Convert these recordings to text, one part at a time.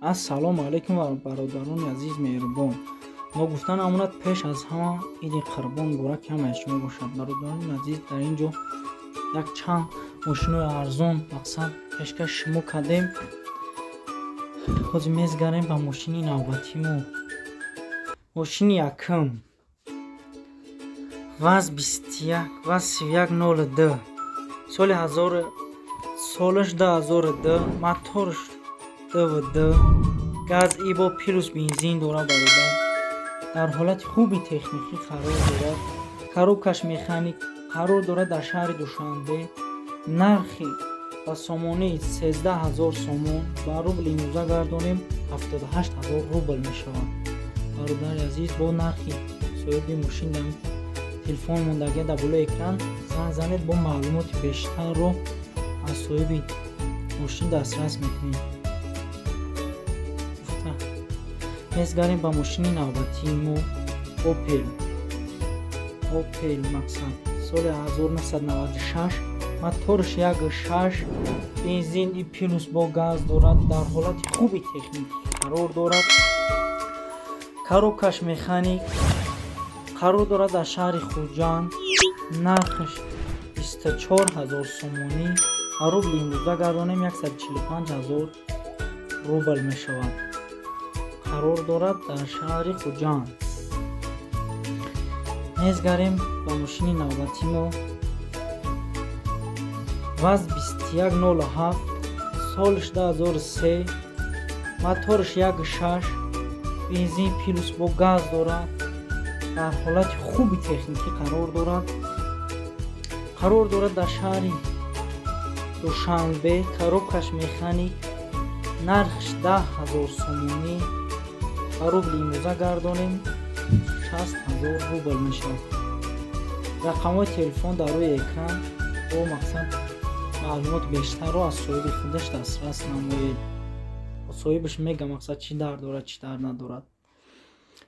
Ассалому алайкум бародарони азиз меҳрубон. Мо гуфтанамонад пеш аз ҳама иди Қурбон муборак ҳамаи шумо бошад. Бародарони азиз, дар ин ҷо як чанд мошинои арзон мақсад пешкаш шумо кардем. ҳозир мезгарем ба мошини навбатии мо. Мошини якум ВАЗ-2102 солиш 2002, моторш ДВД, газ ибо плюс бензин дорад. бародар дар ҳолати хуби техникӣ қарор дорад. коробкаш механик қарор дорад дар шаҳри Душанбе. нархи ба сомонии 13000 сомон ба рубли имрӯза гардонем 78000 рубл мешавад. бародари азиз, бо нархи соҳиби мошин дар телефон мондагия дар болои экран занг занед, бо маълумоти бештарро аз соҳиби мошин дастрас мекунед. мезгарем ба мошини навбатии мо Opel мақсад соли 1996, моторш 1.6, бензин и плюс бо газ дорад. дар ҳолати хуби техникӣ қарор дорад. коробкаш механик қарор дорад дар шаҳри Хуҷанд. нархш 24000 сомонӣ, ба рубли имрӯза гардонем 145000 рубл мешавад. қарор дорад дар шаҳри Хуҷанд. мезгарем ба мошини навбатии мо ВАЗ-2107, солиш 2003, моторш 1.6, бензин плюс бо газ дорад. дар ҳолати хуби техникӣ қарор дорад. қарор дорад дар шаҳри Душанбе. коробкаш механик, нархш 10000 сомонӣ, ба рубли имрӯза гардонем 60000 рубл мешавад. рақамҳои телефон дар рӯи экран бо мақсад маълумоти бештарро аз соҳиби худаш дастрас намоед. соҳибаш мега мақсад чӣ дар дорад, чӣ дар надорад.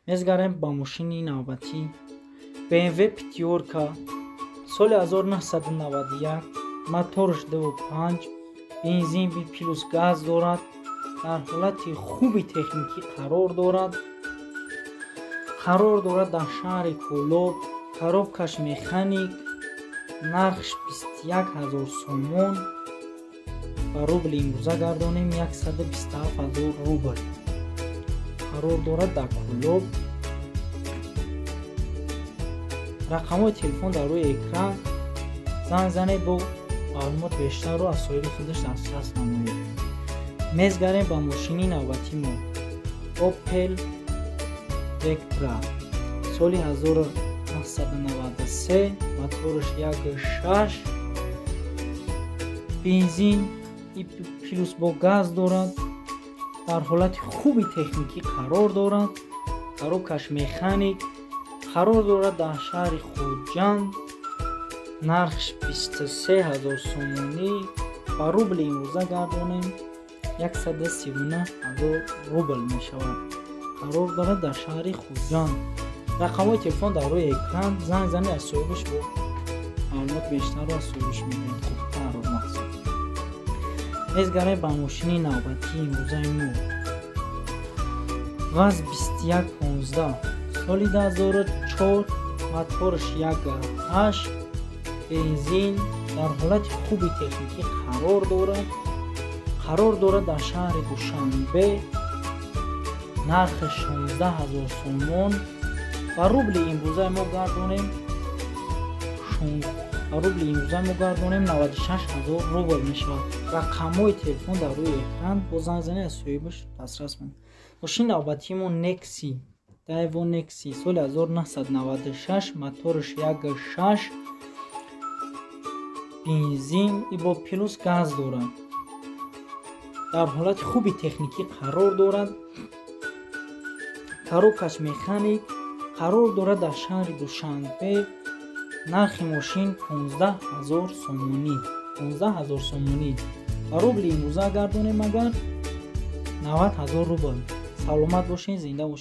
мезгарем ба мошини навбатӣ BMW пятёрка, соли 1991, моторш 2.5, бензин плюс газ дорад. дар ҳолати хуби техникӣ қарор дорад. қарор дорад дар шаҳри Кӯлоб. коробкаш механик, нархш 21000 сомон, ба рубли имрӯза гардонем 127000 рубл. қарор дорад дар Кӯлоб. рақамҳои телефон дар рӯи экран. занг занед, бо маълумот бештарро аз соҳиби худаш дастрас намоед. мезгарем ба мошини навбатии мо Opel Vectra, соли 1993, моторш 1.6, бензин и плюс бо газ дорад. дар ҳолати хуби техникӣ қарор дорад. коробкаш механик, қарор дорад дар шаҳри Хуҷанд. нархш 23000 сомонӣ, ба рубли имрӯза гардонем 139000 рубл мешавад. қарор дорад дар шаҳри Хуҷанд. рақамҳои телефон дар рӯи экран. занг занед, аз соҳибаш бо маълумот бештарро аз соҳибаш мегӯед. хубтарро мақсад. мезгарем ба мошини навбатии имрӯзаи мо ВАЗ-2115, соли 2004, моторш 1.8, бензин. дар ҳолати хуби техникӣ қарор дорад. қарор дорад дар шаҳри Душанбе. нархи 16000 сомон, ба рубли имрӯзаи мо гардонем 96000 рубл мешавад. рақамҳои телефон дар рӯи экран. бо занг занед, аз соҳибаш дастрас мекунед. мошини навбатии мо Daewoo Nexi, соли 1996, моторш 1.6, бензин и бо плюс газ дорад. дар ҳолати хуби техникӣ қарор дорад. коробкаш механик, қарор дорад дар шаҳри Душанбе. нархи мошин 15000 сомонӣ, ба рубли имрӯза гардонем агар 90000 рубл. саломат бошед, зинда бошед.